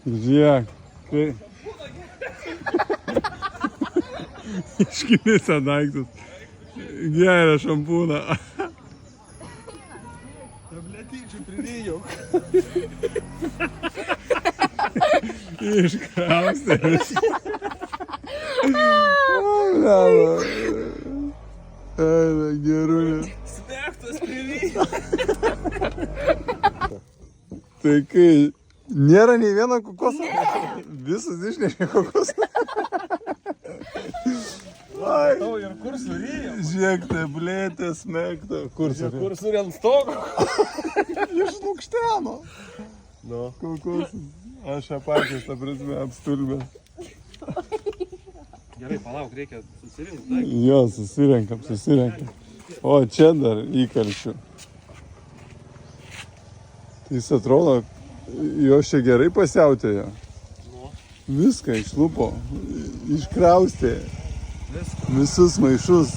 Žiūrėk. Kai... Iškilisa daiktas. Geria šampūną. Tabletyčių pridėjau. Iškraustė visą. Gerulė. Smektas pridėjau. Tai kai nėra nei vieno kokoso, visus išnešė kokosą. Tau ir kur surėjau? Žiūrėk, tabletė smekta. Kur surėjau? Kur surėjau ant stogo? Išnukšteno. Nu. Kokosas. Aš apakęs, ta prasme, apstulbęs. Gerai, palauk, reikia susirinkti. Jo, susirenkam. O, čia dar įkalčiu. Tai jis atrodo, jos čia gerai pasiautėjo. Viską išlupo, iškraustė. Visus maišus.